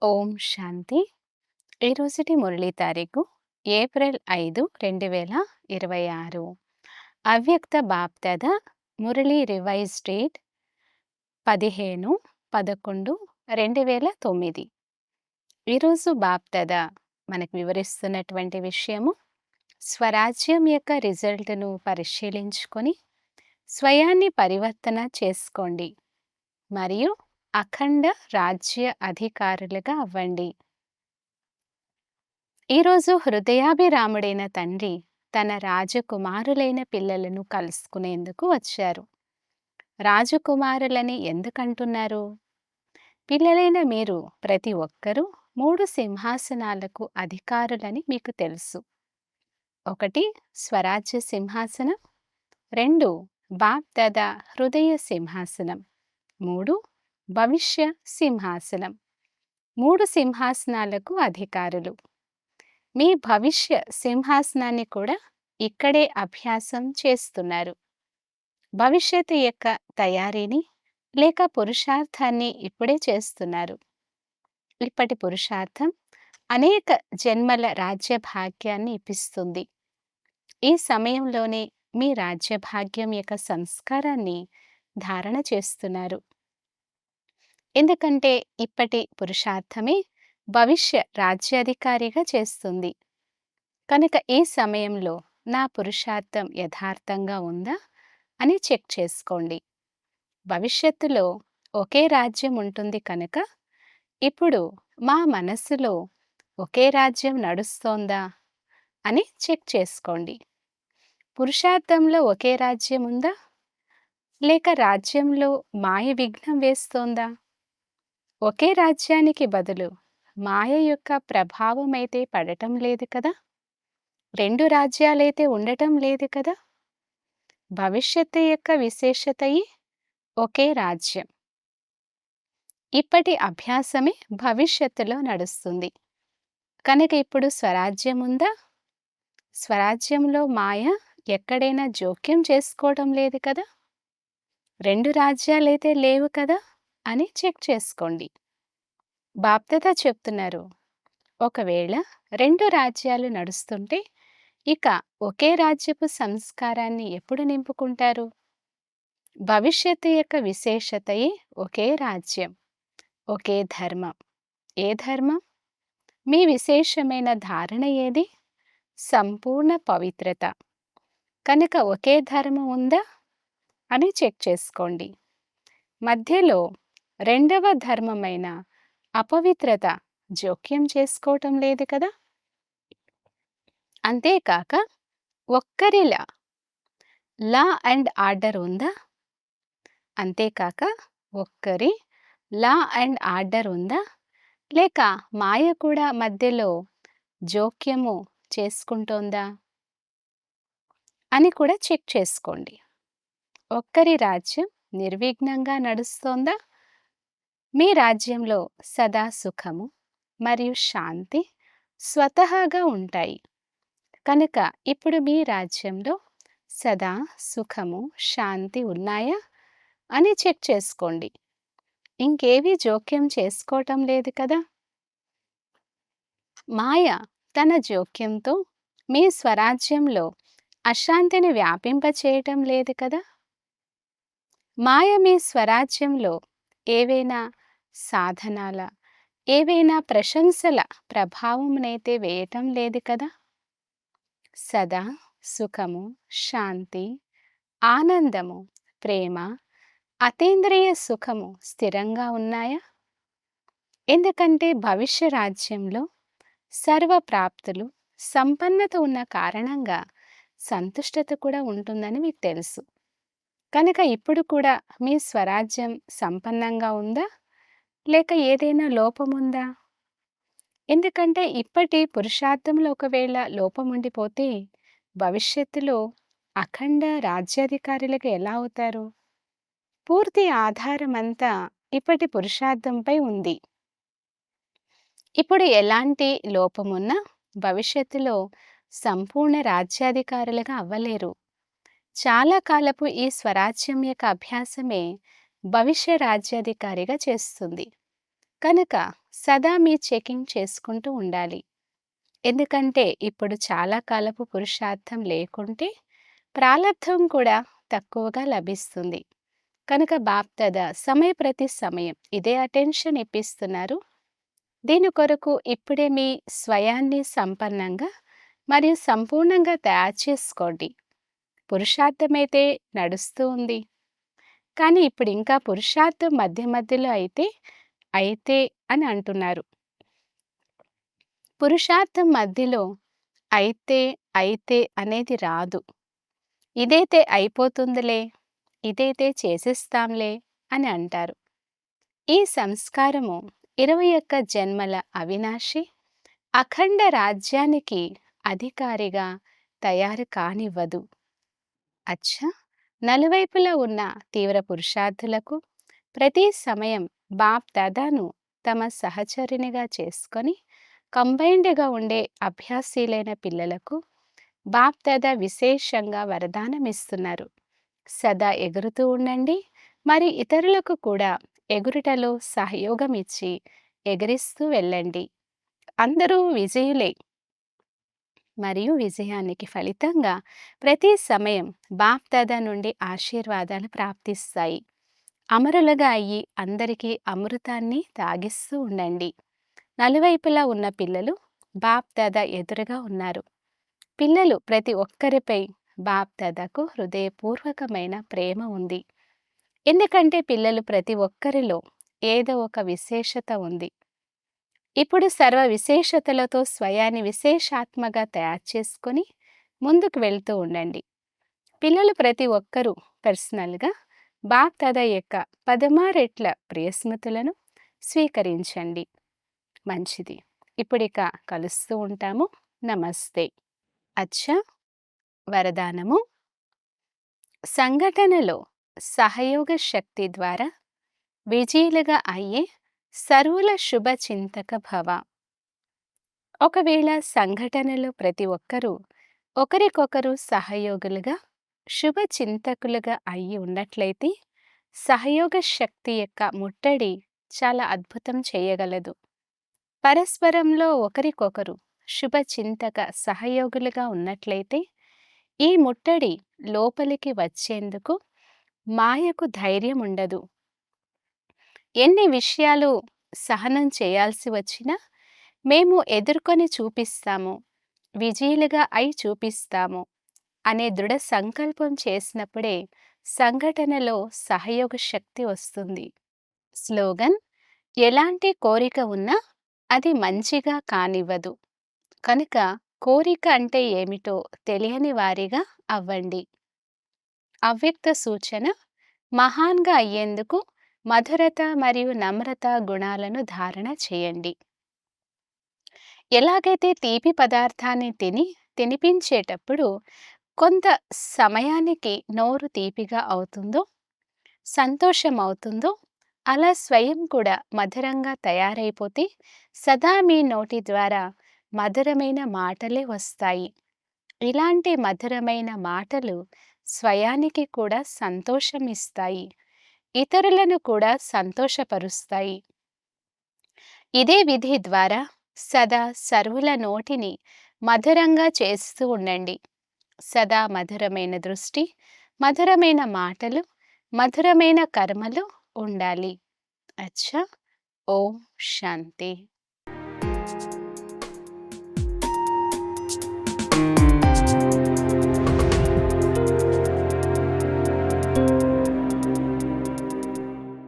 ఓం శాంతి. ఈరోజుటి మురళీ తారీఖు ఏప్రిల్ 5, 2026. అవ్యక్త BapDada Murali revise date 15/11/2009. ఈరోజు బాప్దాద మనకు వివరిస్తున్నటువంటి విషయము స్వరాజ్యం యొక్క రిజల్ట్ను పరిశీలించుకొని స్వయాన్ని పరివర్తన చేసుకోండి మరియు అఖండ రాజ్య అధికారులుగా అవ్వండి. ఈరోజు హృదయాభిరాముడైన తండ్రి తన రాజకుమారులైన పిల్లలను కలుసుకునేందుకు వచ్చారు. రాజకుమారులని ఎందుకంటున్నారు? పిల్లలైన మీరు ప్రతి ఒక్కరూ 3 సింహాసనాలకు అధికారులని మీకు తెలుసు. 1 స్వరాజ్య సింహాసనం, 2 బాప్దాదా హృదయ సింహాసనం, 3 భవిష్య సింహాసనం. 3 సింహాసనాలకు అధికారులు. మీ భవిష్య సింహాసనాన్ని కూడా ఇక్కడే అభ్యాసం చేస్తున్నారు. భవిష్యత్తు యొక్క తయారీని లేక పురుషార్థాన్ని ఇప్పుడే చేస్తున్నారు. ఇప్పటి పురుషార్థం అనేక జన్మల రాజ్య భాగ్యాన్ని ఇప్పిస్తుంది. ఈ సమయంలోనే మీ రాజ్యభాగ్యం యొక్క సంస్కారాన్ని ధారణ చేస్తున్నారు. ఎందుకంటే ఇప్పటి పురుషార్థమే భవిష్య రాజ్యాధికారిగా చేస్తుంది. కనుక ఈ సమయంలో నా పురుషార్థం యథార్థంగా ఉందా అని చెక్ చేసుకోండి. భవిష్యత్తులో ఒకే రాజ్యం ఉంటుంది కనుక ఇప్పుడు మా మనస్సులో ఒకే రాజ్యం నడుస్తోందా అని చెక్ చేసుకోండి. పురుషార్థంలో ఒకే రాజ్యం ఉందా లేక రాజ్యంలో మాయ విఘ్నం వేస్తోందా? ఒకే రాజ్యానికి బదులు మాయ యొక్క ప్రభావం అయితే పడటం లేదు కదా. 2 రాజ్యాలైతే ఉండటం లేదు కదా. భవిష్యత్తు యొక్క విశేషతయే ఒకే రాజ్యం. ఇప్పటి అభ్యాసమే భవిష్యత్తులో నడుస్తుంది. కనుక ఇప్పుడు స్వరాజ్యం ఉందా? స్వరాజ్యంలో మాయ ఎక్కడైనా జోక్యం చేసుకోవడం లేదు కదా. 2 రాజ్యాలైతే లేవు కదా అని చెక్ చేసుకోండి. బాప్దాదా చెప్తున్నారు, ఒకవేళ 2 రాజ్యాలు నడుస్తుంటే ఇక ఒకే రాజ్యపు సంస్కారాన్ని ఎప్పుడు నింపుకుంటారు? భవిష్యత్తు యొక్క విశేషతయే ఒకే రాజ్యం, ఒకే ధర్మం. ఏ ధర్మం? మీ విశేషమైన ధారణ ఏది? సంపూర్ణ పవిత్రత. కనుక ఒకే ధర్మం ఉందా అని చెక్ చేసుకోండి. మధ్యలో 2వ ధర్మమైన అపవిత్రత జోక్యం చేసుకోవటం లేదు కదా. అంతేకాక ఒక్కరిలా లా అండ్ ఆర్డర్ ఉందా? అంతేకాక ఒక్కరి లా అండ్ ఆర్డర్ ఉందా లేక మాయ కూడా మధ్యలో జోక్యము చేసుకుంటోందా అని కూడా చెక్ చేసుకోండి. ఒక్కరి రాజ్యం నిర్విఘ్నంగా నడుస్తోందా? మీ రాజ్యంలో సదా సుఖము మరియు శాంతి స్వతహాగా ఉంటాయి. కనుక ఇప్పుడు మీ రాజ్యంలో సదా సుఖము శాంతి ఉన్నాయా అని చెక్ చేసుకోండి. ఇంకేవీ జోక్యం చేసుకోవటం లేదు కదా. మాయ తన జోక్యంతో మీ స్వరాజ్యంలో అశాంతిని వ్యాపింపచేయటం లేదు కదా. మాయ మీ స్వరాజ్యంలో ఏవైనా సాధనాల, ఏవైనా ప్రశంసల ప్రభావమునైతే వేయటం లేదు కదా. సదా సుఖము, శాంతి, ఆనందము, ప్రేమ, అతీంద్రియ సుఖము స్థిరంగా ఉన్నాయా? ఎందుకంటే భవిష్య రాజ్యంలో సర్వ ప్రాప్తులు, సంపన్నత ఉన్న కారణంగా సంతుష్టత కూడా ఉంటుందని మీకు తెలుసు. కనుక ఇప్పుడు కూడా మీ స్వరాజ్యం సంపన్నంగా ఉందా లేక ఏదైనా లోపముందా? ఎందుకంటే ఇప్పటి పురుషార్థంలో ఒకవేళ లోపం ఉండిపోతే భవిష్యత్తులో అఖండ రాజ్యాధికారులుగా ఎలా అవుతారు? పూర్తి ఆధారమంతా ఇప్పటి పురుషార్థంపై ఉంది. ఇప్పుడు ఎలాంటి లోపమున్నా భవిష్యత్తులో సంపూర్ణ రాజ్యాధికారులుగా అవ్వలేరు. చాలా కాలపు ఈ స్వరాజ్యం యొక్క అభ్యాసమే భవిష్య రాజ్యాధికారిగా చేస్తుంది. కనుక సదా మీ చెకింగ్ చేసుకుంటూ ఉండాలి. ఎందుకంటే ఇప్పుడు చాలా కాలపు పురుషార్థం లేకుంటే ప్రాలబ్ధం కూడా తక్కువగా లభిస్తుంది. కనుక బాప్దాద ప్రతి సమయం ఇదే అటెన్షన్ ఇప్పిస్తున్నారు. దీని కొరకు ఇప్పుడే మీ స్వయాన్ని సంపన్నంగా మరియు సంపూర్ణంగా తయారు చేసుకోండి. పురుషార్థమైతే నడుస్తూ ఉంది. కానీ ఇప్పుడు ఇంకా పురుషార్థం మధ్య మధ్యలో అయితే, అయితే అని అంటున్నారు. పురుషార్థం మధ్యలో అయితే, అయితే అనేది రాదు. ఇదైతే అయిపోతుందిలే, ఇదైతే చేసేస్తాంలే అని అంటారు. ఈ సంస్కారము 21 జన్మల అవినాశి, అఖండ రాజ్యానికి అధికారిగా తయారు కానివ్వదు. అచ్చా! నలువైపులా ఉన్న తీవ్ర పురుషార్థులకు ప్రతి సమయం బాప్ దాదాను తమ సహచరునిగా చేసుకొని కంబైన్డ్‌గా ఉండే అభ్యాసీలైన పిల్లలకు బాప్ దాదా విశేషంగా వరదానమిస్తున్నారు. సదా ఎగురుతూ ఉండండి. మరి ఇతరులకు కూడా ఎగురుటలో సహయోగం ఇచ్చి ఎగరిస్తూ వెళ్ళండి. అందరూ విజయులే. మరియు విజయానికి ఫలితంగా ప్రతి సమయం బాప్ దాదా నుండి ఆశీర్వాదాలు ప్రాప్తిస్తాయి. అమరులుగా అయ్యి అందరికీ అమృతాన్ని తాగిస్తూ ఉండండి. నలువైపులా ఉన్న పిల్లలు బాప్ దాదా ఎదురుగా ఉన్నారు. పిల్లలు ప్రతి ఒక్కరిపై బాప్ దాదాకు హృదయపూర్వకమైన ప్రేమ ఉంది. ఎందుకంటే పిల్లలు ప్రతి ఒక్కరిలో ఏదో ఒక విశేషత ఉంది. ఇప్పుడు సర్వ విశేషతలతో స్వయాన్ని విశేషాత్మగా తయారు చేసుకొని ముందుకు వెళ్తూ ఉండండి. పిల్లలు ప్రతి ఒక్కరూ పర్సనల్గా బాప్ దాదా యొక్క 16 రెట్ల ప్రియస్మృతులను స్వీకరించండి. మంచిది. ఇప్పుడిక కలుస్తూ ఉంటాము. నమస్తే. అచ్చా! వరదానము. సంఘటనలో సహయోగ శక్తి ద్వారా విజయులుగా అయ్యే సర్వుల శుభ చింతక భవ. ఒకవేళ సంఘటనలో ప్రతి ఒక్కరూ ఒకరికొకరు సహయోగులుగా శుభ చింతకులుగా అయి ఉన్నట్లయితే సహయోగ శక్తి యొక్క ముట్టడి చాలా అద్భుతం చేయగలదు. పరస్పరంలో ఒకరికొకరు శుభ చింతక సహయోగులుగా ఉన్నట్లయితే ఈ ముట్టడి లోపలికి వచ్చేందుకు మాయకు ధైర్యం ఉండదు. ఎన్ని విషయాలు సహనం చేయాల్సి వచ్చినా మేము ఎదుర్కొని చూపిస్తాము, విజయులుగా అయి చూపిస్తాము అనే దృఢ సంకల్పం చేసినప్పుడే సంఘటనలో సహయోగ శక్తి వస్తుంది. స్లోగన్: ఎలాంటి కోరిక ఉన్నా అది మంచిగా కానివ్వదు. కనుక కోరిక అంటే ఏమిటో తెలియని వారిగా అవ్వండి. అవ్యక్త సూచన: మహాన్గా అయ్యేందుకు మధురత మరియు నమ్రత గుణాలను ధారణ చేయండి. ఎలాగైతే తీపి పదార్థాన్ని తినిపించేటప్పుడు కొంత సమయానికి నోరు తీపిగా అవుతుందో, సంతోషం అవుతుందో, అలా స్వయం కూడా మధురంగా తయారైపోతే సదా మీ నోటి ద్వారా మధురమైన మాటలే వస్తాయి. ఇలాంటి మధురమైన మాటలు స్వయానికి కూడా సంతోషం ఇస్తాయి, ఇతరులను కూడా సంతోషపరుస్తాయి. ఇదే విధి ద్వారా సదా సర్వుల నోటిని మధురంగా చేస్తూ ఉండండి. సదా మధురమైన దృష్టి, మధురమైన మాటలు, మధురమైన కర్మలు ఉండాలి. అచ్చా! ఓం శాంతి.